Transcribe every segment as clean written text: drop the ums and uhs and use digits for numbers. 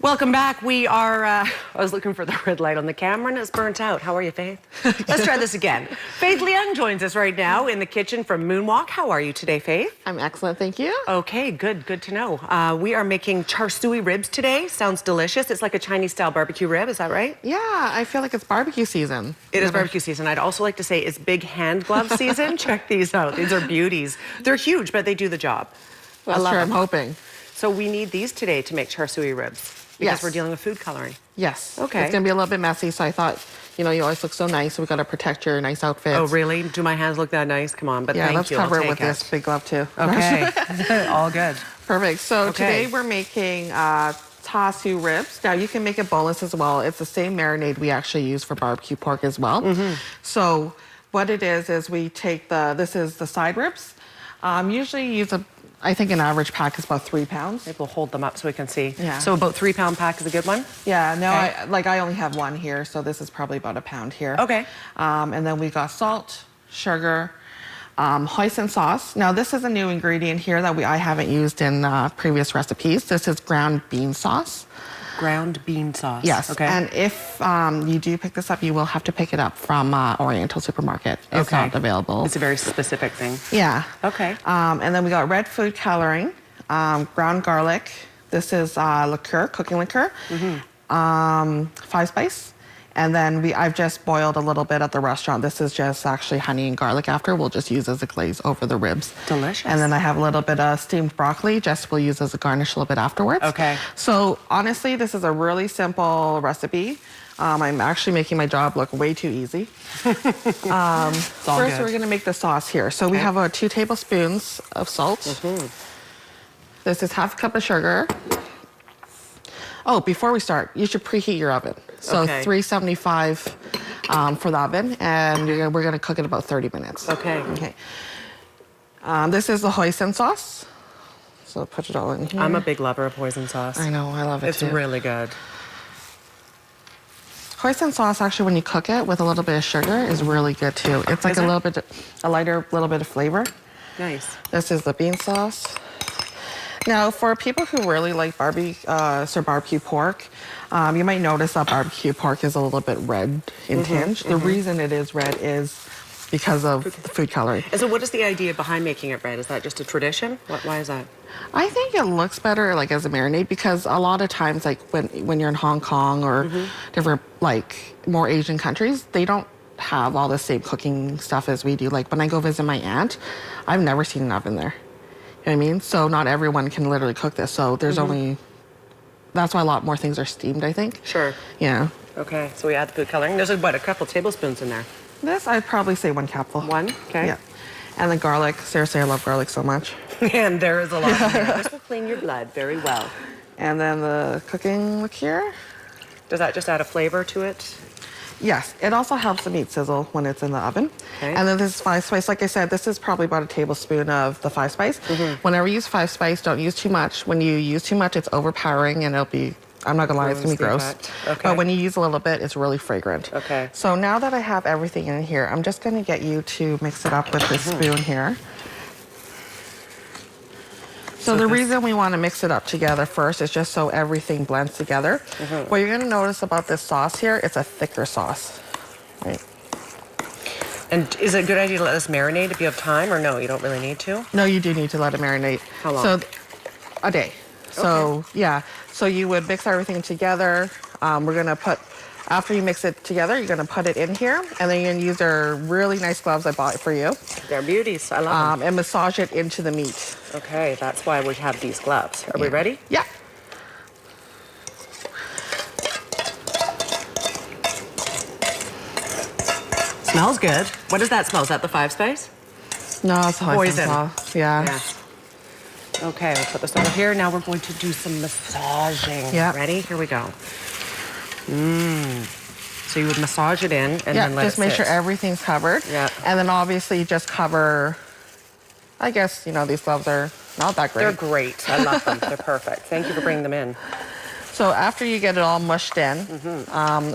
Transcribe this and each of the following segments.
Welcome back. We are, I was looking for the red light on the camera and it's burnt out. How are you, Faith? Let's try this again. Faith Leung joins us right now in the kitchen from Moonwalk. How are you today, Faith? I'm excellent, thank you. Okay, good to know. We are making char siu ribs today. Sounds delicious. It's like a Chinese style barbecue rib, is that right? Yeah, I feel like it's barbecue season. It is barbecue season. I'd also like to say it's big hand glove season. Check these out. These are beauties. They're huge, but they do the job. That's true, I'm hoping. So we need these today to make char siu ribs. Because we're dealing with food coloring. Yes. Okay. It's gonna be a little bit messy, so I thought, you know, you always look so nice, so we gotta protect your nice outfits. Oh, really? Do my hands look that nice? Come on, but yeah, thank you. let's cover it with this big glove too. Okay. All good. Perfect. So today we're making char siu ribs. Now you can make it boneless as well. It's the same marinade we actually use for barbecue pork as well. So what it is we take this is the side ribs. Usually use I think an average pack is about 3 pounds. Maybe we'll hold them up so we can see. Yeah. So about 3 pound pack is a good one? Yeah, no, I only have one here, so this is probably about a pound here. Okay. And then we got salt, sugar, hoisin sauce. Now this is a new ingredient here that I haven't used in previous recipes. This is ground bean sauce. Ground bean sauce. Yes. Okay. And if you do pick this up, you will have to pick it up from Oriental Supermarket. It's not available. It's a very specific thing. Yeah. Okay. And then we got red food coloring, ground garlic. This is liqueur, cooking liqueur. 5 spice. And then I've just boiled a little bit at the restaurant. This is just actually honey and garlic after. We'll just use as a glaze over the ribs. Delicious. And then I have a little bit of steamed broccoli, just we'll use as a garnish a little bit afterwards. Okay. So honestly, this is a really simple recipe. I'm actually making my job look way too easy. First, we're gonna make the sauce here. So we have 2 tablespoons of salt. This is half a cup of sugar. Oh, before we start, you should preheat your oven. So 375 for the oven, and we're gonna cook it about 30 minutes. Okay. This is the hoisin sauce. So put it all in here. I'm a big lover of hoisin sauce. I know, I love it too. It's really good. Hoisin sauce, actually, when you cook it with a little bit of sugar, is really good too. It's like a lighter little bit of flavor. Nice. This is the bean sauce. Now, for people who really like barbecue pork, you might notice that barbecue pork is a little bit red in tinge. The reason it is red is because of the food coloring. And so what is the idea behind making it red? Is that just a tradition? Why is that? I think it looks better like as a marinade because a lot of times like when you're in Hong Kong or different like more Asian countries, they don't have all the same cooking stuff as we do. Like when I go visit my aunt, I've never seen an oven there. You know what I mean? So not everyone can literally cook this. So there's that's why a lot more things are steamed, I think. Sure. Yeah. Okay, so we add the food coloring. There's a couple tablespoons in there. This, I'd probably say 1 cupful. 1? Okay. Yeah. And the garlic. Seriously, I love garlic so much. And there is a lot in there. This will clean your blood very well. And then the cooking liqueur. Does that just add a flavor to it? Yes, it also helps the meat sizzle when it's in the oven. Okay. And then this is 5 spice. Like I said, this is probably about a tablespoon of the 5 spice. Whenever you use 5 spice, don't use too much. When you use too much, it's overpowering and it'll be, I'm not gonna lie, it's gonna be gross. Okay. But when you use a little bit, it's really fragrant. Okay. So now that I have everything in here, I'm just gonna get you to mix it up with this spoon here. So the reason we want to mix it up together first is just so everything blends together. What you're going to notice about this sauce here, it's a thicker sauce. Right? And is it a good idea to let this marinate if you have time, or no, you don't really need to? No, you do need to let it marinate. How long? So, a day. So, yeah. So you would mix everything together. We're going to put, after you mix it together, you're going to put it in here, and then you're going to use our really nice gloves I bought for you. They're beauties. I love them. And massage it into the meat. Okay, that's why we have these gloves. Are we ready? Yeah. Smells good. What does that smell? Is that the 5 spice? No, it's hoisin sauce. Yeah. Okay, we'll put this over here. Now we're going to do some massaging. Yeah. Ready? Here we go. So you would massage it in and then let it sit. Just make sure everything's covered. Yeah. And then obviously just cover, I guess, you know, these gloves are not that great. They're great. I love them. They're perfect. Thank you for bringing them in. So after you get it all mushed in,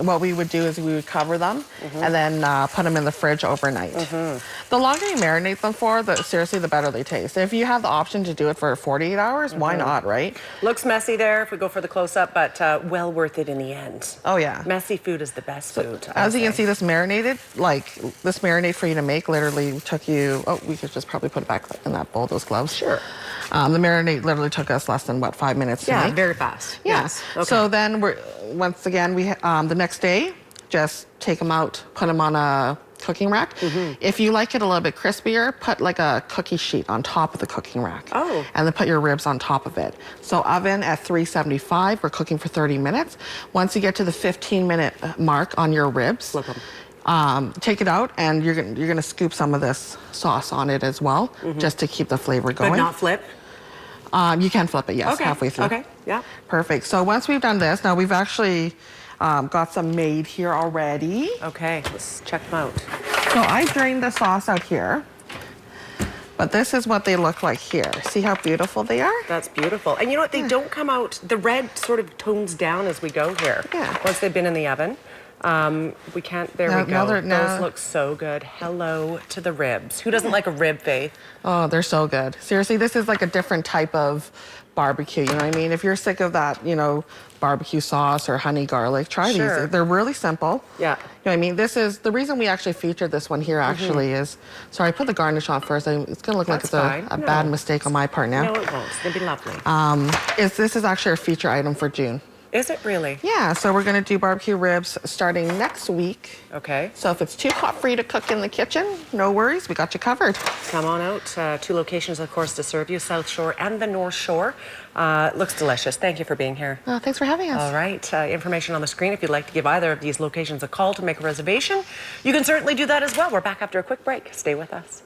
what we would do is we would cover them and then put them in the fridge overnight. The longer you marinate them for, seriously, the better they taste. If you have the option to do it for 48 hours, why not, right? Looks messy there if we go for the close-up, but well worth it in the end. Oh, yeah. Messy food is the best food. As you can see, this marinated, like this marinade for you to make literally took you, oh, we could just probably put it back in that bowl, those gloves. Sure. The marinade literally took us less than, what, 5 minutes to make? Yeah, very fast. Yeah. Yes. Okay. So then once again, the next day, just take them out, put them on a cooking rack. If you like it a little bit crispier, put like a cookie sheet on top of the cooking rack. Oh. And then put your ribs on top of it. So oven at 375, we're cooking for 30 minutes. Once you get to the 15-minute mark on your ribs, Flip them. take it out, and you're gonna scoop some of this sauce on it as well, just to keep the flavor going. But not flip? You can flip it, yes, Okay. halfway through. Okay, yeah. Perfect. So once we've done this, now we've actually got some made here already. Okay, let's check them out. So I drained the sauce out here, but this is what they look like here. See how beautiful they are? That's beautiful. And you know what? They don't come out, the red sort of tones down as we go here. Yeah. Once they've been in the oven. We can't, there we go. Those look so good. Hello to the ribs. Who doesn't like a rib, Faith? Oh, they're so good. Seriously, this is like a different type of barbecue, you know what I mean? If you're sick of that, you know, barbecue sauce or honey garlic, try these. They're really simple. Yeah. You know what I mean? This is, the reason we actually featured this one here actually is, sorry, I put the garnish on first. It's gonna look like it's a bad mistake on my part now. No, it won't. It's gonna be lovely. This is actually a feature item for June. Is it really? Yeah, so we're gonna do barbecue ribs starting next week. Okay. So if it's too hot for you to cook in the kitchen, no worries, we got you covered. Come on out. 2 locations, of course, to serve you, South Shore and the North Shore. Looks delicious. Thank you for being here. Oh, thanks for having us. All right. Information on the screen if you'd like to give either of these locations a call to make a reservation. You can certainly do that as well. We're back after a quick break. Stay with us.